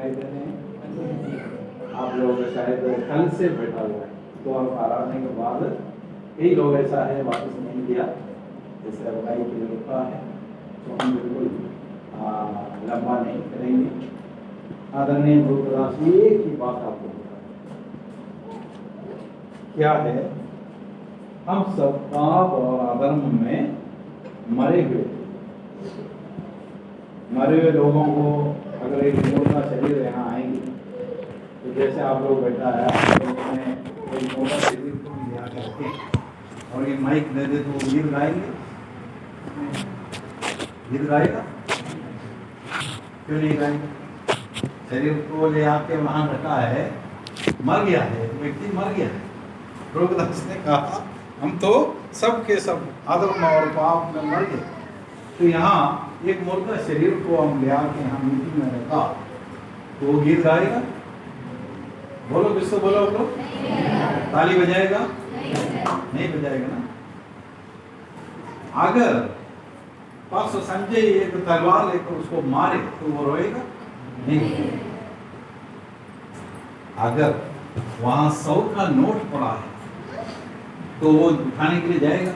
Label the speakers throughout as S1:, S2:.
S1: दिखाई दे रहे हैं। आप लोग शायद कल से बैठा हुआ है, तो आप आराधने के बाद कई लोग ऐसा है वापस नहीं किया, जैसे अगुवाई के लिए रुका है, तो हम बिल्कुल लंबा नहीं करेंगे। आदरणीय गुरुदास जी, एक ही बात आपको क्या है, हम सब पाप और अधर्म में मरे हुए थे। मरे हुए लोगों को अगर एक मोटा शरीर यहाँ आएंगे, तो जैसे आप लोग बैठा है, एक मोटा शरीर को लिया करके और ये माइक दे दे तो गीत गाएंगे, गीत गाएगा? क्यों नहीं गाएंगे? शरीर को ले आके वहां रखा है, मर गया है, व्यक्ति मर गया है। रोगदास ने कहा हम तो सब के सब अधर्म और पाप में मर गए, तो यहाँ एक मुर्दा शरीर को हम ले आके हम मिट्टी में रखा, तो वो गीत गाएगा? बोलो किसको, बोलो बोलो, ताली बजाएगा? नहीं बजाएगा ना। अगर पास संजय एक तलवार लेकर उसको मारे तो वो रोएगा? नहीं। अगर वहां 100 का नोट पड़ा है तो वो उठाने के लिए जाएगा?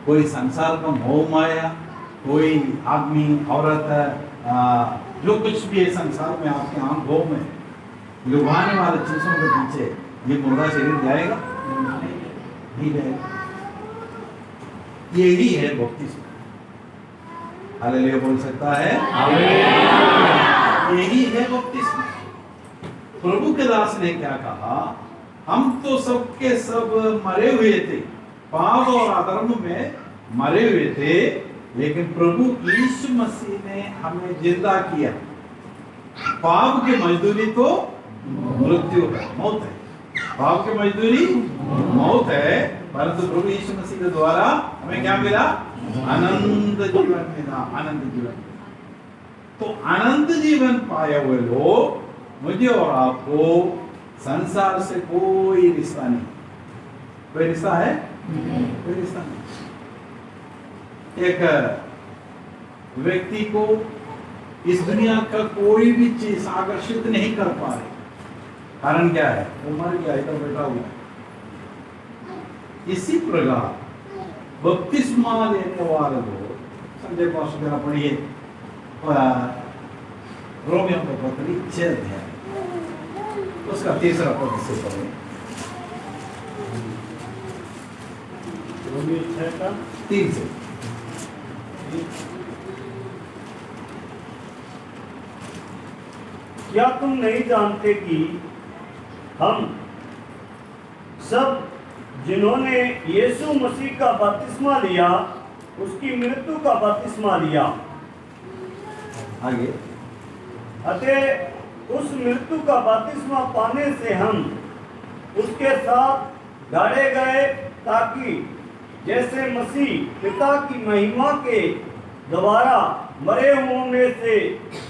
S1: कोई संसार का मोह माया, कोई आदमी औरत जो कुछ भी है संसार में आपके आंखों में लुभाने वाले चीजों के पीछे ये मुर्दा शरीर जाएगा? नहीं जाएगा। यही है बपतिस्मा। हालेलुया बोल सकता है? यही है बपतिस्मा। प्रभु के दास ने क्या कहा, हम तो सबके सब मरे हुए थे, पाप और अधर्म में मरे हुए थे, लेकिन प्रभु यीशु मसीह ने हमें जिंदा किया। पाप की मजदूरी तो मृत्यु है, मौत है। पाप की मजदूरी मौत है, परंतु प्रभु यीशु मसीह के द्वारा हमें क्या मिला? अनंत जीवन मिला, अनंत जीवन। तो अनंत जीवन पाए हुए लोग, मुझे और आपको संसार से कोई रिश्ता नहीं। कोई रिश्ता है? कोई रिश्ता नहीं। एक व्यक्ति को इस दुनिया का कोई भी चीज आकर्षित नहीं कर पा रही, कारण क्या है? वो मर गया, इधर बैठा हुआ। इसी प्रकार बपतिस्मा लेने वाले लोग, संजय पास जरा पढ़िए रोमियो का पत्री 6 अध्याय उसका 3रा पद से पढ़े।
S2: रोमियो 6 का
S1: 3 से।
S2: क्या तुम नहीं जानते कि हम सब जिन्होंने यीशु मसीह का बपतिस्मा लिया, उसकी मृत्यु का बपतिस्मा लिया?
S1: आगे।
S2: अतः उस मृत्यु का बपतिस्मा पाने से हम उसके साथ गाड़े गए, ताकि जैसे मसीह पिता की महिमा के द्वारा मरे हुओं में से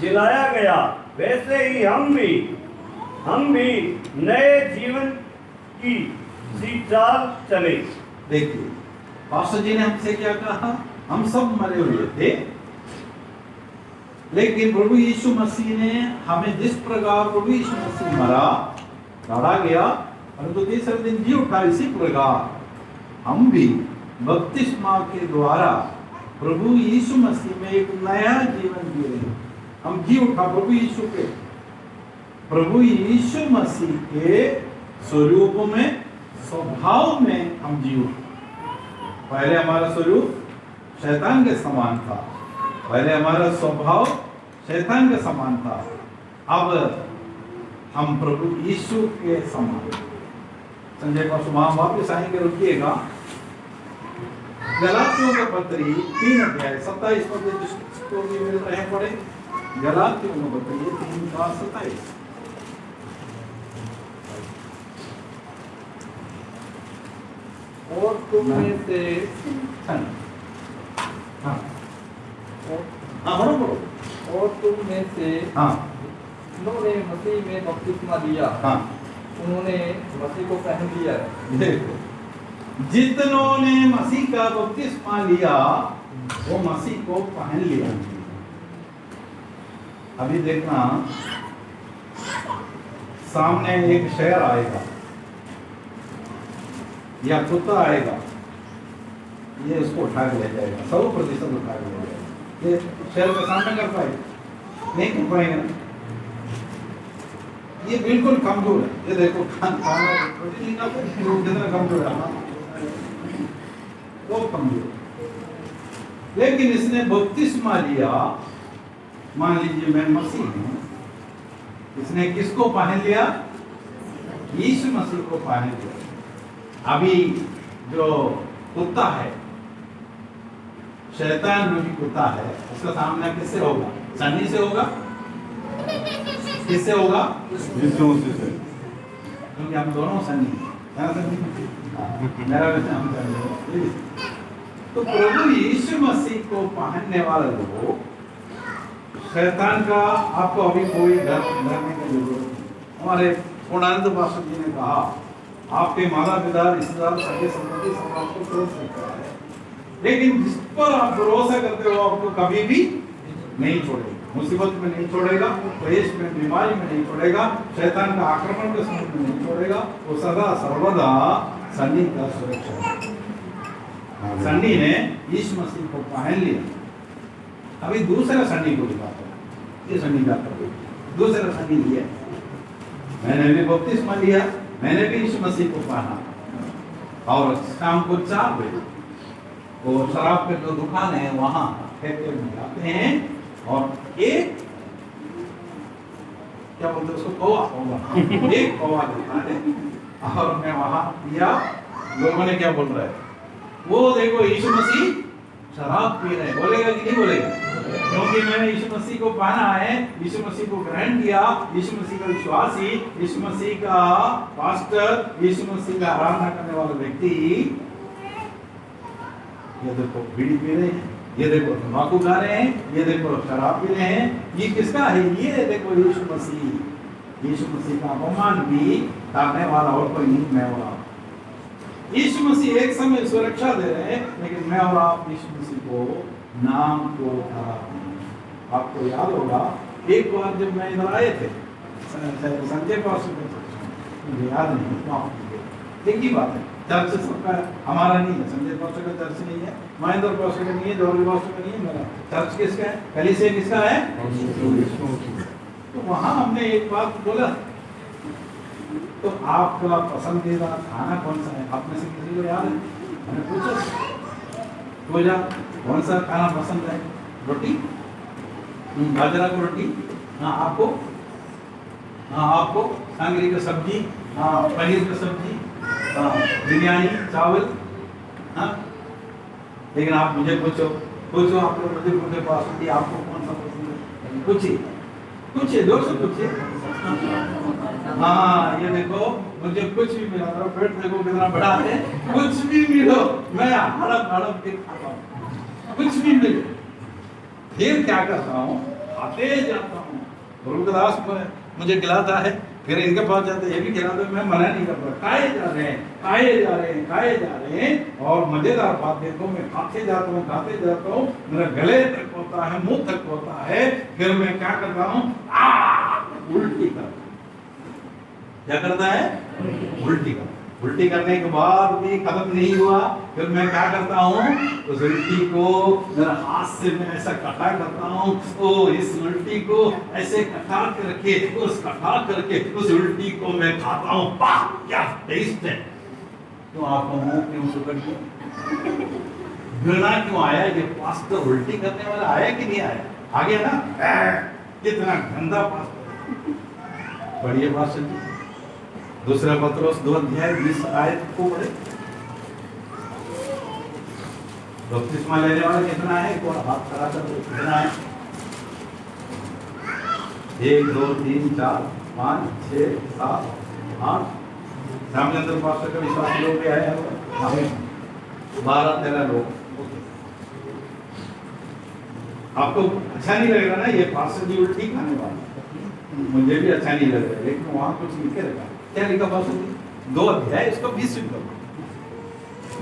S2: जिलाया गया, वैसे ही हम भी नए जीवन की सी चाल चले।
S1: देखिए, पास्टर जी ने हमसे क्या कहा? हम सब मरे हुए थे, लेकिन प्रभु यीशु मसीह ने हमें जिस प्रकार प्रभु यीशु मसीह मरा, गाड़ा गया, परंतु तीसरे दिन जी उठा, इसी प्रकार हम भी बपतिस्मा के द्वारा प्रभु यीशु मसीह में एक नया जीवन जी रहे। हम जी उठा प्रभु यीशु मसीह के स्वरूप में, स्वभाव में हम जी उठे। पहले हमारा स्वरूप शैतान के समान था, पहले हमारा स्वभाव शैतान के समान था, अब हम प्रभु यीशु के समान। संजय पास वहां वापिस आएंगे, रुकिएगा। गलातियों का पत्री 3 अध्याय 27 पद जिसको भी मिल रहे हैं पढ़े। गलातियों का पत्री 3 का 27।
S3: और तुम में से
S1: हाँ बोलो।
S3: और तुम में से
S1: हाँ
S3: जिन्होंने मसीह में बपतिस्मा लिया,
S1: हाँ
S3: उन्होंने मसीह को पहन लिया है।
S1: देखो, जितनों ने मसीह का बपतिस्मा लिया वो मसीह को पहन लिया। अभी देखना, सामने एक शेर आएगा या कुत्ता आएगा, ये उसको उठा के ले जाएगा, 100% उठा के ले जाएगा। ये शेर का सामना कर पाएगा? नहीं कर पाएगा ना। ये बिल्कुल कमजोर है। ये देखो कितना कमजोर है, वो कमजोर। लेकिन इसने बपतिस्मा लिया, मान लीजिए मैं मसीह हूं, इसने किसको पहन लिया? यीशु मसीह को पहन लिया। अभी जो कुत्ता है, शैतान रूपी कुत्ता है, उसका सामना किससे होगा? सन्नी से होगा? किससे होगा? यीशु मसीह से, क्योंकि हम दोनों सन्नी हैं। मेरा वचन हम सन्नी हैं। तो प्रभु यीशु मसीह को पहनने वाले लोग, शैतान का आपको अभी कोई डरने की जरूरत नहीं। हमारे पूर्णानंद पास्टर जी ने कहा, आपके माता पिता, रिश्तेदार, सगे संबंधी सब आपको छोड़ सकता है, लेकिन जिस पर आप भरोसा करते हो आपको कभी भी नहीं छोड़ेगा। मुसीबत में नहीं छोड़ेगा, क्लेश में, बीमारी में नहीं छोड़ेगा, शैतान का आक्रमण के समय में नहीं छोड़ेगा। वो सदा सर्वदा सन्नी का सुरक्षा। सन्नी ने यीशु मसीह को पहन लिया। अभी दूसरा सन्नी को दिखाता है। ये सन्नी का दूसरा सन्नी लिया, मैंने भी बपतिस्मा लिया, मैंने भी यीशु मसीह को पहना। और शाम को 4 बजे वो शराब के जो दुकान है वहां ठेके में जाते हैं, और एक क्या बोलते हैं उसको, कौवा एक कौवा देता है, और मैं वहां पिया। लोगों ने क्या बोल रहा है? वो देखो यीशु मसीह शराब पी रहे हैं। बोलेगा कि नहीं बोलेगा? क्योंकि मैंने यीशु मसीह को पहना है, यीशु मसीह को ग्रहण किया, यीशु मसीह का विश्वासी, यीशु मसीह का पास्टर, यीशु मसीह का आराधना करने वाला व्यक्ति। ये देखो बीड़ी पी रहे हैं, ये देखो तंबाकू खा रहे हैं, ये देखो शराब पी रहे हैं। ये किसका है? ये देखो यीशु मसीह। यीशु मसीह का अपमान भी करने वाला और कोई नहीं, मैं और आप। यीशु मसीह एक समय सुरक्षा दे रहे हैं, लेकिन मैं और आप यीशु मसीह को नाम को उठा। आपको याद होगा एक बार जब मैं इधर आए थे, संजय पास मुझे याद नहीं, एक ही बात है, चर्च सबका हमारा नहीं है, संजय पास का चर्च नहीं है, महेंद्र पास का नहीं है, जौहरी पास का नहीं है, मेरा चर्च किसका है? कलीसिया किसका है? तो वहां हमने एक बात बोला, तो आपका पसंदीदा खाना कौन सा है? आप में से किसी को याद है? मैंने पूछा, पूजा कौन सा खाना पसंद है? रोटी, बाजरा की रोटी। हाँ आपको? हाँ आपको? सांगरी की सब्जी, हाँ पनीर की सब्जी, हाँ बिरयानी, चावल। हाँ लेकिन आप मुझे पूछो आप लोग मुझे पूछे पास आपको कौन सा पसंद है? पूछिए पूछिए, जोर से पूछिए। हाँ ये देखो, मुझे कुछ भी मिला, पेट देखो कितना बड़ा है, कुछ भी मिलो मैं हड़प हड़प के खाता हूँ, कुछ भी मिले। फिर क्या करता हूँ? खाते जाता हूँ। गुरुदास मुझे खिलाता है, फिर इनके पास जाते, ये भी खिलाते, मैं मना नहीं करता। खाए जा रहे हैं, खाए जा रहे हैं, खाए जा रहे हैं। और मजेदार बात देखो, मैं खाते जाता हूँ, मेरा गले तक होता है, मुंह तक होता है। फिर मैं क्या करता हूँ? उल्टी करता हूँ। क्या करता है? उल्टी करता। उल्टी करने के बाद भी खत्म नहीं हुआ, फिर मैं क्या करता हूँ? उस उल्टी को मेरा हाथ से मैं ऐसा कटा करता हूँ, ओ इस उल्टी को ऐसे कटा करके, उस कटा करके उस उल्टी को मैं खाता हूँ। वाह क्या टेस्ट है! तो आपको मुंह क्यों सुकड़ गया? घृणा क्यों आया? ये पास्टर उल्टी करने वाला आया कि नहीं आया? आ गया ना? कितना गंदा पास्टर। बढ़िया पास्टर जी, दूसरा पत्रोस 2:20 आयत को पढ़े। बपतिस्मा लेने वाले कितना है? कौन हाथ खड़ा कर दो, कितना है? 1 2 3 4 5 6 7 8। रामचंद्र पास्टर का विश्वास लोग भी आए हैं, 12-13 लोग। आपको अच्छा नहीं लगेगा ना ये पास्टर जी उल्टी खाने वाला? मुझे भी अच्छा नहीं लग रहा, लेकिन वहां कुछ लिखे रखा। क्या लिखा पास्टर जी? 2 अध्याय, इसको 20 करो।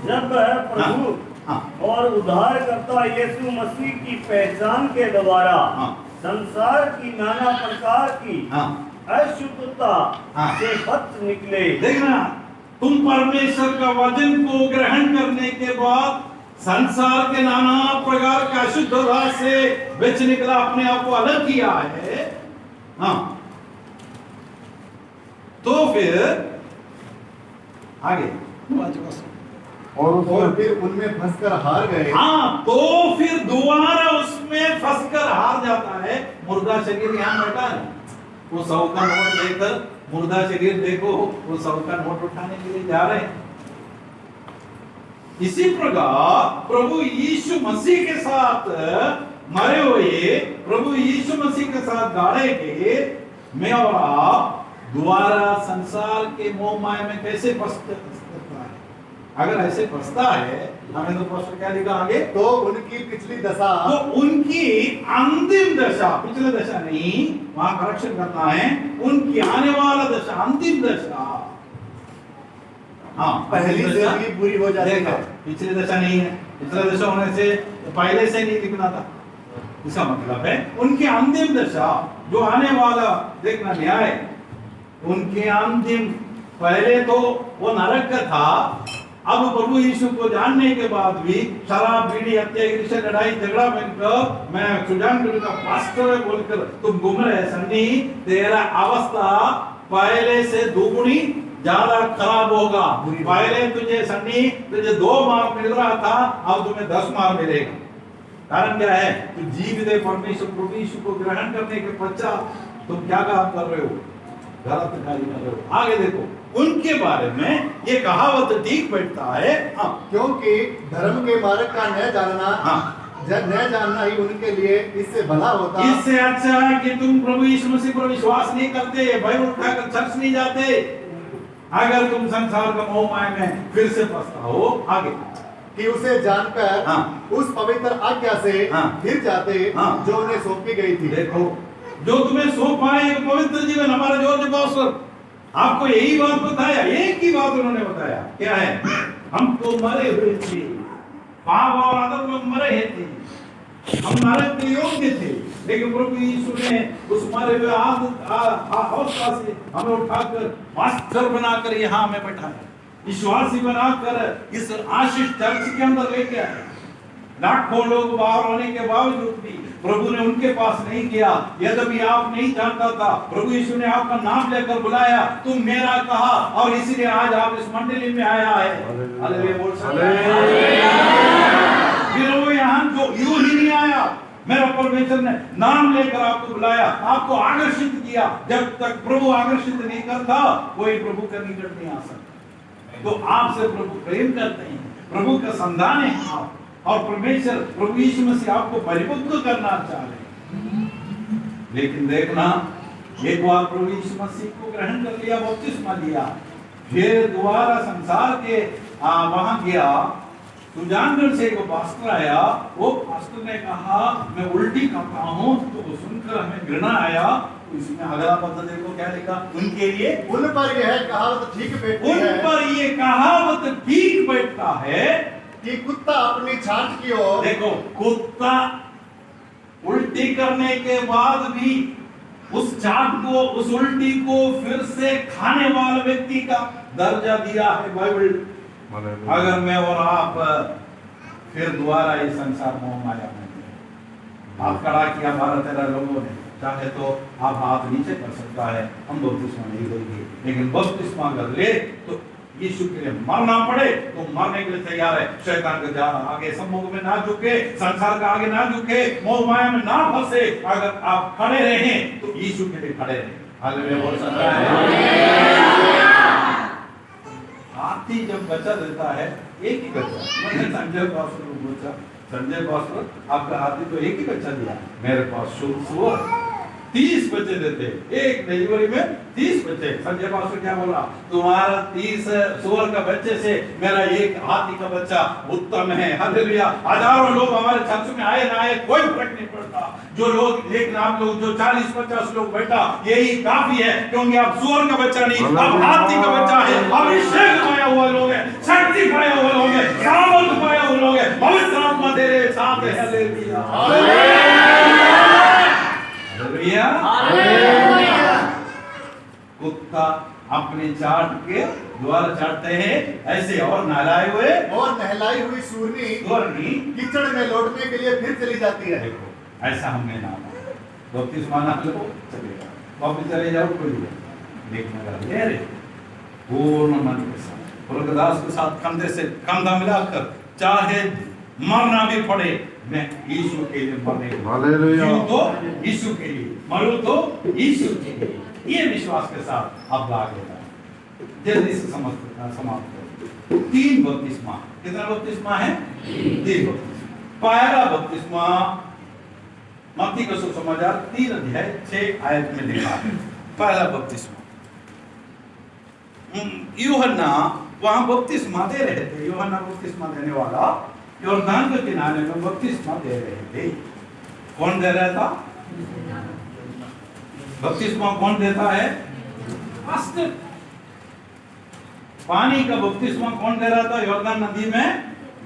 S2: जब वह प्रभु और उद्धारकर्ता यीशु मसीह की पहचान के द्वारा संसार की नाना प्रकार की
S1: हाँ
S2: अशुद्धता
S1: हाँ।
S2: से बच निकले।
S1: देखना, तुम परमेश्वर का वचन को ग्रहण करने के बाद संसार के नाना प्रकार के अशुद्धता से बच निकला, अपने आप को अलग किया है। हाँ, तो फिर आगे
S4: और फिर उनमें फंसकर हार गए।
S1: हाँ, तो फिर दोबारा उसमें फंसकर हार जाता है। मुर्दा शरीर यहाँ बैठा है, वो 100 का नोट लेकर, मुर्दा शरीर देखो, वो 100 का नोट उठाने के लिए जा रहे हैं। इसी प्रकार प्रभु यीशु मसीह के साथ मरे हुए, प्रभु यीशु मसीह के साथ गाड़े के मैं और आप दोबारा संसार के मोह माया में कैसे फंसता है? अगर ऐसे फंसता है, हमें तो प्रश्न क्या लिखा आगे,
S4: तो उनकी पिछली दशा,
S1: तो उनकी अंतिम दशा, पिछले दशा नहीं, वहां करेक्शन करना है, उनकी आने वाला दशा, अंतिम दशा, हाँ
S4: पहली
S1: अंतिम
S4: से
S1: दशा,
S4: भी बुरी हो जाती
S1: देखो,
S4: है।
S1: पिछली दशा नहीं है, पिछला दशा होने से पहले से नहीं लिखना था। इसका मतलब है उनकी अंतिम दशा, जो आने वाला, देखना न्याय, उनके अंतिम, पहले तो वो नरक का था, अब प्रभु यीशु को जानने के बाद भी शराब, बीड़ी, हत्या, ईर्ष्या, लड़ाई झगड़ा में मैं सुजान का पास्टर है बोलकर तुम घूम रहे सन्नी, तेरा अवस्था पहले से दुगुनी ज्यादा खराब होगा। पहले तुझे सन्नी, तुझे 2 मार मिल रहा था, अब तुम्हें 10 मार मिलेगा। कारण क्या है? तो जीवित परमेश्वर प्रभु यीशु को ग्रहण करने के पश्चात तुम क्या काम कर रहे हो? गलत कार्य कर रहे हो। आगे देखो, उनके बारे में ये कहावत ठीक बैठता है। हाँ,
S4: क्योंकि धर्म के मार्ग का न जानना,
S1: हाँ,
S4: न जानना ही उनके लिए इससे भला होता।
S1: इससे अच्छा है कि तुम प्रभु यीशु मसीह पर विश्वास नहीं करते, बाइबल उठाकर चर्च नहीं जाते, अगर तुम संसार का मोह माया में फिर से फंसता हो। आगे,
S4: कि उसे जानकर
S1: हाँ,
S4: उस पवित्र आज्ञा से
S1: हाँ,
S4: फिर जाते,
S1: हाँ,
S4: जो उन्हें सौंपी गई थी।
S1: देखो, जो तुम्हें सौंपा है एक पवित्र जीवन, हमारा जॉर्ज पास्टर आपको यही बात बताया, एक ही बात उन्होंने बताया, क्या है? हम तो मरे हुए थे, पाप और अधर्म में मरे थे, हम नरक के योग्य थे, लेकिन प्रभु यीशु ने उस मरे हुए अवस्था से हमें उठाकर पास्टर बनाकर यहाँ हमें बैठाया, विश्वासी बनाकर इस आशीष चर्च के अंदर लेके आए। लाखों लोग बाहर होने के बावजूद भी प्रभु ने उनके पास नहीं किया। यद्यपि आप नहीं जानता था, प्रभु यीशु ने आपका नाम लेकर बुलाया, तुम मेरा कहा, और इसीलिए आज आप इस मंडली में आया है। हालेलुया बोल सकते हैं। फिर वो यहाँ जो यूं ही नहीं आया, मेरा परमेश्वर ने नाम लेकर आपको बुलाया, आपको आकर्षित किया। जब तक प्रभु आकर्षित नहीं करता, कोई प्रभु के निकट नहीं आ सकता। तो आपसे प्रभु प्रेम करते हैं, प्रभु का संतान है आप, और परमेश्वर प्रभु यीशु मसीह आपको परिपक्व करना चाह रहे हैं। लेकिन देखना, एक बार प्रभु यीशु मसीह को ग्रहण कर लिया, बपतिस्मा लिया, फिर दोबारा संसार के वहां गया, सुजानगढ़ से एक पास्टर आया, वो पास्टर ने कहा मैं उल्टी करता हूँ, तो वो सुनकर हमें घृणा आया। तो इसमें अगला पद देखो क्या लिखा, उनके लिए
S4: उन पर यह कहावत ठीक बैठती
S1: उन
S4: है,
S1: पर ये कहावत ठीक बैठता है
S4: कि कुत्ता अपनी छांट की ओर,
S1: देखो, कुत्ता उल्टी करने के बाद भी उस चाट को, उस उल्टी को फिर से खाने वाले व्यक्ति का दर्जा दिया है बाइबल। अगर मैं और आप फिर दोबारा इस संसार मोह माया में आप खड़ा किया 12-13 लोगों ने, चाहे तो आप हाथ नीचे कर सकता है, हम बपतिस्मा नहीं देंगे, लेकिन बपतिस्मा अगर ले तो यीशु के लिए मरना पड़े तो मरने के लिए तैयार है। शैतान के आगे सम्मुख में ना झुके, संसार का आगे ना झुके, मोह माया में ना फंसे। अगर आप खड़े रहें तो यीशु के लिए खड़े रहें। हालेलुया बोल सकता है। हाथी जब बच्चा देता है, एक ही बच्चा, मैंने संजय पास्टर को पूछा, संजय पास्टर आपका हाथी तो एक ही बच्चा दिया, मेरे पास सुअर 30 बच्चे देते, एक डिलीवरी में 30 बच्चे। संजय पास्टर क्या बोला, तुम्हारा 30 सुअर का बच्चे से मेरा एक हाथी का बच्चा उत्तम है। हालेलुया। हजारों लोग हमारे चर्च में आए ना आए कोई फर्क नहीं पड़ता, जो लोग, लेकिन आप लोग जो 40-50 लोग बैठा, यही काफी है, क्योंकि आप सुअर का बच्चा नहीं, आप हाथी का बच्चा है, अभिषेक पाया हुआ लोग हैं, शक्ति पाया हुआ लोग हैं, सामर्थ पाया हुआ लोग हैं, पवित्र आत्मा तेरे साथ है। हालेलुया। हालेलुया।
S2: हालेलुया।
S1: कुत्ता अपने चाट के द्वार चाटते हैं, ऐसे और नहलाए हुए
S4: और नहलाई हुई सूरनी
S1: सूरनी
S4: कीचड़ में लौटने के लिए फिर चली जाती है।
S1: देखो ऐसा हमने नाम बपतिस्मा ना लो चलेगा, वापस चले जाओ कोई देखने वाला ये रे पूर्ण मन के साथ प्रभुदास के साथ कंधे से कंधा मिलाकर चाहे मरना भी पड़े मैं यीशु के लिए मरने
S5: हालेलुया।
S1: जीऊं तो यीशु के लिए, मरूं तो यीशु के लिए, ये विश्वास के साथ अब आगे बढ़ो। जल्दी से समाप्त करो। 3 बपतिस्मा, कितना बपतिस्मा है? 3 बपतिस्मा। पहला बपतिस्मा मत्ती का सुसमाचार 3 अध्याय 6 आयत में लिखा है। पहला बपतिस्मा यूहन्ना वहां बपतिस्मा दे रहे थे। यूहन्ना बपतिस्मा देने वाला यॉर्दान के किनारे में बपतिस्मा दे रहे थे। कौन दे रहा था? बपतिस्मा कौन देता है? पास्टर। पानी का बपतिस्मा कौन दे रहा था यॉर्दान नदी में?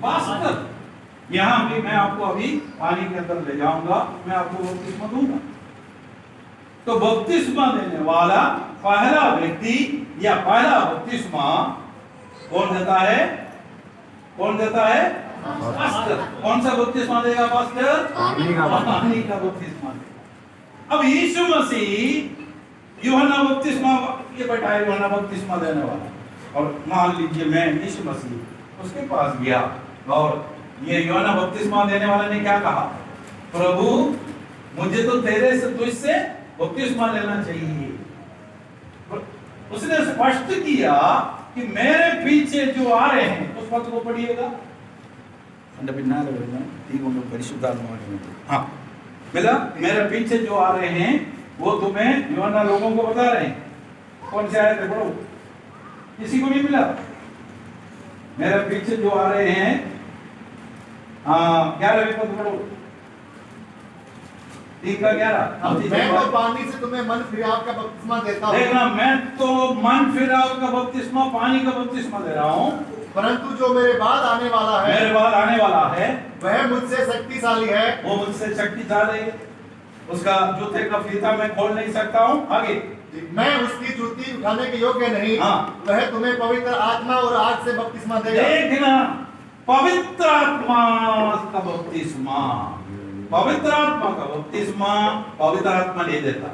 S1: पास्टर। यहां भी मैं आपको अभी पानी के अंदर ले जाऊंगा, मैं आपको बपतिस्मा दूंगा। तो बपतिस्मा देने वाला पहला व्यक्ति या पहला बपतिस्मा कौन देता है? कौन देता है? पास्टर। कौन सा बपतिस्मा देगा पास्टर? पानी का बपतिस्मा देगा। अब यीशु मसीह यूहन्ना बपतिस्मा, ये बेटा है यूहन्ना बपतिस्मा देने वाला, और मान लीजिए मैं यीशु मसीह उसके पास गया और ये यूहन्ना बपतिस्मा देने वाले ने क्या कहा? प्रभु मुझे तो तेरे से तुझसे बपतिस्मा लेना चाहिए। उसने स्पष्ट किया कि मेरे पीछे जो आ रहे हैं, उस पद को पढ़िएगा। हाँ मिला, मेरे पीछे जो आ रहे हैं वो तुम्हें यूहन्ना लोगों को बता रहे हैं। कौन से आए थे? पढ़ो, किसी को नहीं मिला। मेरे पीछे जो आ रहे हैं 11वें पद पढ़ो, 3 का 11।
S4: मैं तो पानी से तुम्हें मन फिराव का बपतिस्मा देता हूँ।
S1: देखना, मैं तो मन फिराव का बपतिस्मा, पानी का बपतिस्मा दे रहा हूँ,
S4: परंतु जो मेरे बाद आने वाला है,
S1: मेरे बाद आने वाला है,
S4: वह मुझसे शक्तिशाली है।
S1: वो मुझसे शक्तिशाली है, उसका जूते का फीता मैं खोल नहीं सकता हूँ। आगे,
S4: मैं उसकी जूती उठाने के योग्य नहीं।
S1: हाँ।
S4: वह तुम्हें पवित्र आत्मा और आग से बपतिस्मा देगा।
S1: देखना, पवित्र आत्मा का बपतिस्मा, पवित्र आत्मा का बपतिस्मा पवित्र आत्मा नहीं देता।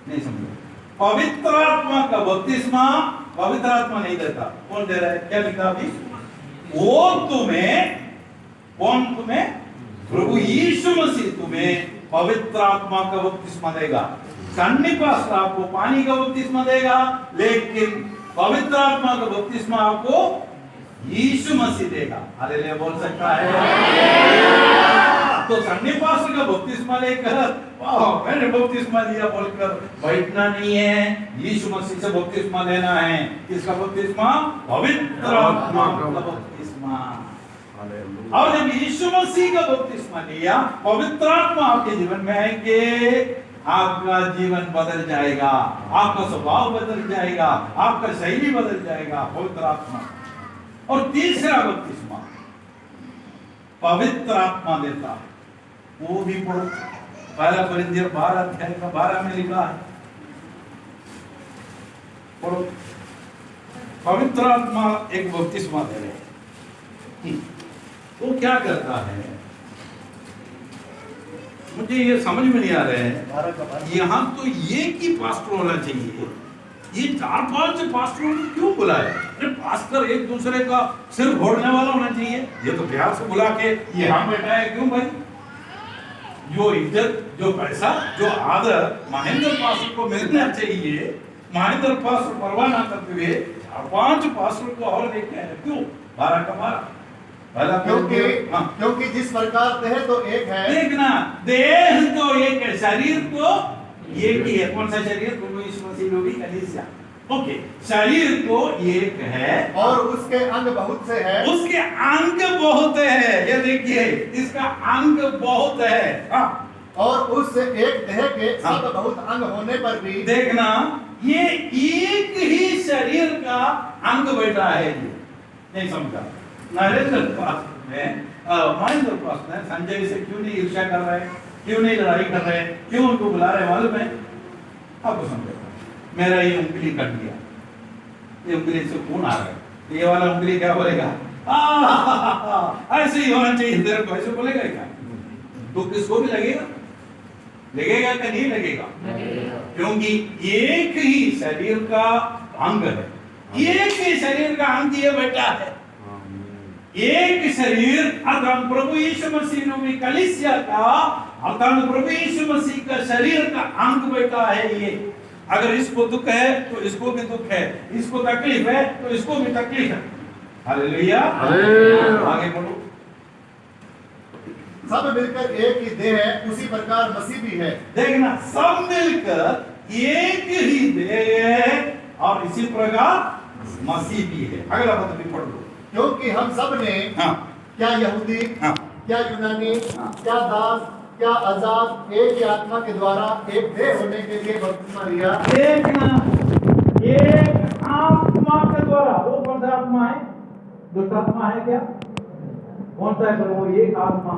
S1: नहीं समझे? पवित्र आत्मा का बपतिस्मा पवित्र आत्मा नहीं देता। कौन दे रहा है? क्या लिखा अभी? वो तुम्हें, कौन तुम्हें? प्रभु यीशु मसीह तुम्हें पवित्र आत्मा का बपतिस्मा देगा। सन्नी पास्टर आपको पानी का बपतिस्मा देगा, लेकिन पवित्र आत्मा का बपतिस्मा आपको यीशु मसीह देगा। हालेलुया बोल सकता है? तो सन्नी पास्टर का बपतिस्मा लेकर वाह मैंने बपतिस्मा दिया बोलकर बैठना नहीं है। यीशु मसीह से बपतिस्मा लेना है। किसका बपतिस्मा? पवित्र आत्मा का बपतिस्मा। और जब यीशु मसीह का बपतिस्मा लिया, पवित्र आत्मा आपके जीवन में आएंगे, आपका जीवन बदल जाएगा, आपका स्वभाव बदल जाएगा, आपका शैली बदल जाएगा। पवित्र आत्मा। और तीसरा बपतिस्मा पवित्र आत्मा देता है, वो भी पढ़ो। पहला कोरिन्थियर 12 अध्याय का 12 में लिखा है, पढ़ो। पवित्र आत्मा एक बपतिस्मा दे रहे, वो क्या करता है? मुझे ये समझ में नहीं आ रहा है। यहाँ तो एक ही पास्टर होना चाहिए, ये 4-5 पास्टरों को क्यों बुलाया? अरे पास्टर एक दूसरे का सिर फोड़ने वाला होना चाहिए। ये तो प्यार से बुला के यहाँ बैठा है क्यों भाई? जो इज्जत, जो पैसा, जो आदर महेंद्र पास्टर को मिलना चाहिए, महेंद्र पास्टर परवाह ना करते हुए 4-5 पास्टर को और लेके आए क्यों? 12 का 12।
S4: क्योंकि जिस प्रकार देह तो एक है।
S1: देखना, देह तो एक है, शरीर तो एक ही है। कौन सा शरीर? प्रभु यीशु मसीह लोग ही कलीसिया। ओके, शरीर तो एक है
S4: और उसके अंग बहुत से है।
S1: उसके अंग बहुत है। ये देखिए, इसका अंग बहुत है। हाँ।
S4: और उस एक देह के सब बहुत अंग होने पर भी,
S1: देखना, ये एक ही शरीर का अंग बैठा है। ये नहीं समझा? नरेंद्र पास्टर में महेंद्र पास्टर संजय से क्यों नहीं ईर्ष्या कर रहे? क्यों नहीं लड़ाई कर रहे, क्यों उनको बुला रहे मालूम है? आपको समझाता हूं। मेरा ये उंगली कट गया, ये उंगली से खून आ रहा है, ये वाला उंगली क्या बोलेगा? ऐसे ही होना चाहिए तेरे को, ऐसे बोलेगा क्या? तो किसको भी लगेगा, लगेगा कि नहीं लगेगा? क्योंकि एक ही शरीर का अंग है, एक ही शरीर का अंग ये बेटा है, एक शरीर अर्थात प्रभु यीशु मसीह ने कलीसिया का अर्थात प्रभु यीशु मसीह का शरीर का अंग बेटा है ये। अगर इसको दुख है तो इसको भी दुख है, इसको तकलीफ है तो इसको भी तकलीफ है। हालेलुया, आगे बढ़ो।
S4: सब मिलकर एक ही देह है, उसी प्रकार मसीह भी है।
S1: देखना, सब मिलकर एक ही देह है और इसी प्रकार मसीह भी है। अगला पद भी पढ़ लो।
S4: क्योंकि हम सब ने
S1: हाँ,
S4: क्या यहूदी,
S1: हाँ,
S4: क्या यूनानी,
S1: हाँ।
S4: क्या दास, क्या आजाद, एक ही आत्मा के द्वारा एक देह होने के लिए बपतिस्मा लिया।
S1: देखना, एक आत्मा के द्वारा, वो कौन सा आत्मा है? दुष्ट आत्मा है क्या? कौन सा है प्रभु? एक आत्मा,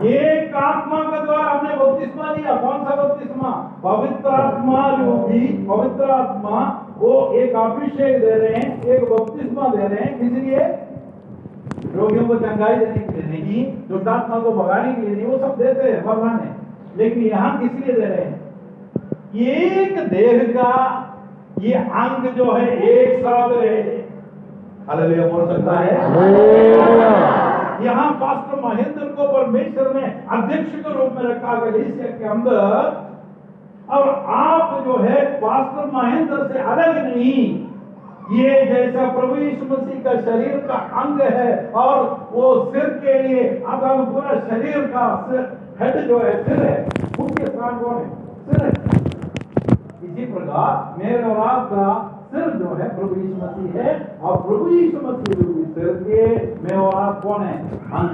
S1: एक आत्मा के द्वारा हमने बपतिस्मा लिया। कौन सा बपतिस्मा? पवित्र आत्मा, जो भी पवित्र आत्मा, वो एक अभिषेक दे रहे हैं, एक बपतिस्मा दे रहे हैं। किस लिए? रोगियों को चंगाई देने के लिए नहीं, दुष्ट आत्मा को भगाने के लिए नहीं, वो सब देते हैं भगवान है, लेकिन यहाँ किस लिए दे रहे हैं? एक देह का ये अंग जो है एक साथ रहे। हालेलुया बोल सकता है? यहाँ पास्टर महेंद्र को परमेश्वर ने अध्यक्ष के रूप में रखा कलीसिया के अंदर, और आप जो है पास्टर महेंद्र से अलग नहीं, ये जैसा प्रभु यीशु मसीह का शरीर का अंग है और वो सिर के लिए अगर पूरा शरीर का सिर, हेड जो है सिर है, मुख्य स्थान कौन है? सिर है। इसी प्रकार मेरे और आपका सिर जो है प्रभु यीशु मसीह है, और प्रभु यीशु मसीह सिर के मैं और आप कौन है? अंग।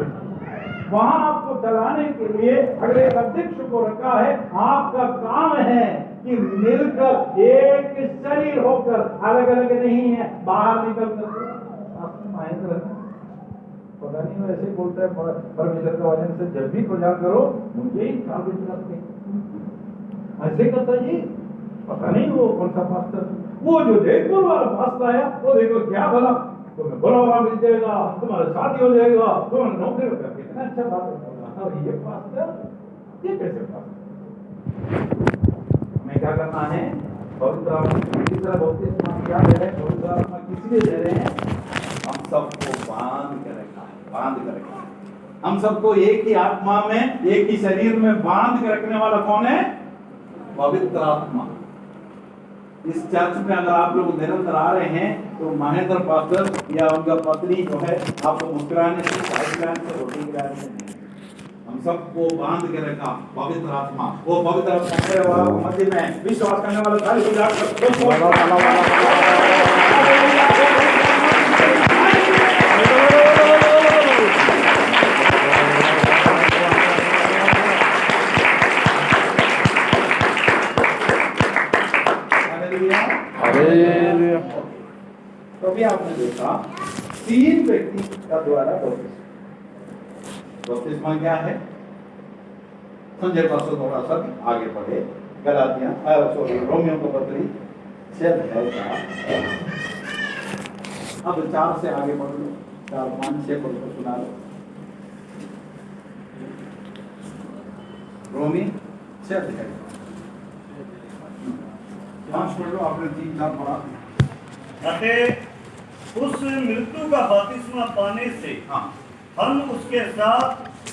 S1: वहां आपको चलाने के लिए अगले अध्यक्ष को रखा है। आपका काम है कि मिलकर एक शरीर होकर, अलग अलग नहीं है, बाहर निकल कर महेंद्र पता नहीं वो ऐसे बोलता है परमेश्वर के वचन से, जब भी प्रचार करो मुझे ही ऐसे करता जी, पता नहीं वो कौन सा पास्टर, वो जो जयपुर वाला पास्टर है, वो देखो क्या भला तुम्हें बुलावा मिल जाएगा, तुम्हारा शादी हो जाएगा, तुम्हें नौकरी होगा, कितना अच्छा बात है। और ये पास्टर, ये कैसे पास्टर? हमें क्या करना है? पवित्र आत्मा किसी तरह बपतिस्मा क्या दे रहे हैं? पवित्र आत्मा किस लिए दे रहे हैं? हम सबको बांध के रखना है, बांध के रखना है। हम सबको एक ही आत्मा में, एक ही शरीर में बांध के रखने वाला कौन है? पवित्र आत्मा। इस चर्च में अगर आप लोग निरंतर आ रहे हैं तो महेंद्र पास्टर या उनका पत्नी जो है आपको मुस्कुराने से, रोटी खिलाने से नहीं, हम सबको बांध के रखा पवित्र आत्मा। वो पवित्र आत्मा मध्य में विश्वास करने वाला खाली हो तो भी आपने देखा 3 व्यक्ति का द्वारा बपतिस्मा क्या है? संजय पास्टर थोड़ा सा आगे बढ़े, गलातियां सॉरी रोमियो का पत्री 6 है। अब 4 से आगे बढ़ लो, 4, 5, 6 पढ़ कर सुना लो। रोमी 6 है, 5 पढ़ लो, आपने 3, 4 पढ़ा।
S2: अतः उस मृत्यु का बपतिस्मा पाने से
S1: हाँ,
S2: हम उसके साथ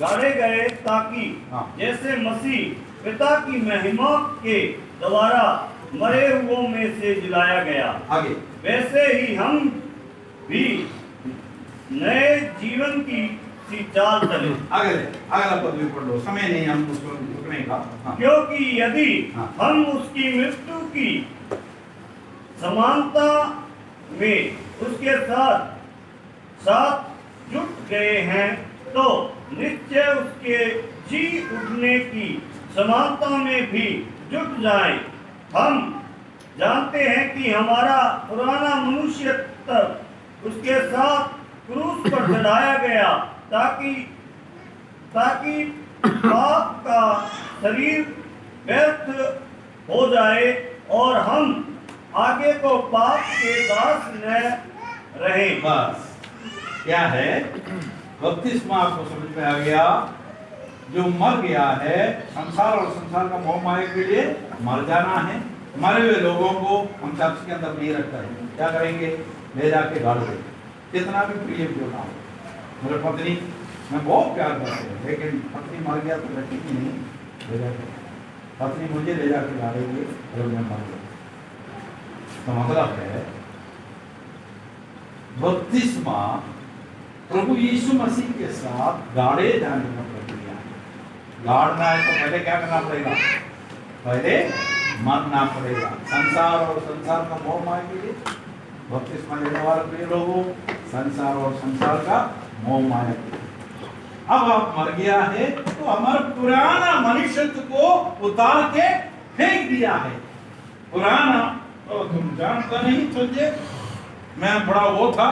S2: गाड़े गए, ताकि
S1: हाँ।
S2: जैसे मसीह पिता की महिमा के द्वारा मरे हुओं में से जिलाया गया,
S1: आगे
S2: वैसे ही हम भी नए जीवन की सी चाल चले।
S1: अगला पद भी पढ़ लो, समय नहीं हम उसको रुकने का। हाँ।
S2: क्योंकि यदि
S1: हाँ।
S2: हम उसकी मृत्यु की समानता में उसके साथ जुट गए हैं, तो निश्चय उसके जी उठने की समानता में भी जुट जाएं। हम जानते हैं कि हमारा पुराना मनुष्य तब उसके साथ क्रूस पर चढ़ाया गया, ताकि पाप का शरीर व्यर्थ हो जाए और हम आगे को पाप के दास न रहे।
S1: बस क्या है, बपतिस्मा आपको समझ में आ गया। जो मर गया है, संसार और संसार का मोह माया के लिए मर जाना है। मरे हुए लोगों को हम चर्च के अंदर नहीं रखते हैं, क्या करेंगे, ले जाके गाड़ देंगे, कितना भी प्रिय क्यों ना हो। मेरे पत्नी मैं बहुत प्यार करते हैं, लेकिन पत्नी मर गया तो रखेगी नहीं, ले जाके पत्नी मुझे ले जाके गाड़ेंगे और मैं मर गया। तो मतलब है बपतिस्मा प्रभु यीशु मसीह के साथ गाड़े जाने का प्रक्रिया है। गाड़ना है तो पहले क्या करना पड़ेगा, पहले मरना पड़ेगा। संसार और संसार का मोह माया के लिए बपतिस्मा लेने वाले प्रिय लोगों, संसार और संसार का मोह माया के लिए अब आप मर गया है तो हमारा पुराना मनुष्यत्व को उतार के फेंक दिया है। पुराना तो तुम जानता नहीं, तुझे मैं बड़ा वो था,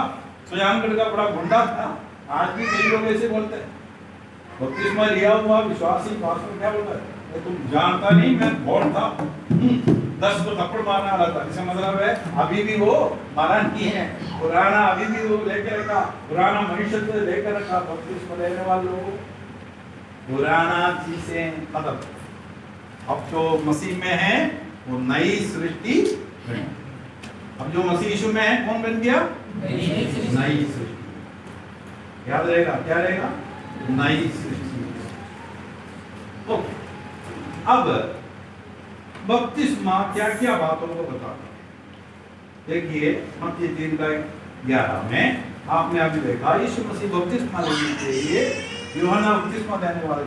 S1: सुजानगढ़ का बड़ा गुंडा था। आज भी कई लोग ऐसे बोलते हैं, बपतिस्मा लिया हुआ विश्वासी पास्टर क्या बोलता है, तुम जानता नहीं मैं बहुत था, 10 को थप्पड़ मारने वाला था। इसका मतलब है अभी भी वो मारा नहीं है, पुराना अभी भी वो लेकर रखा, पुराना मनुष्यत्व लेकर रखा। बपतिस्मा लेने वाले लोगों पुराना चीजें खत्म, अब जो मसीह में है वो नई सृष्टि बनी। अब जो मसीह यीशु में है कौन बन गया, नई सृष्टि। याद रहेगा, क्या रहेगा, नई सृष्टि। तो अब बपतिस्मा क्या क्या बातों को बताता है। देखिए मत्ती 3:11 में आपने अभी देखा, यीशु मसीह बपतिस्मा लेने के लिए यूहन्ना बपतिस्मा देने वाले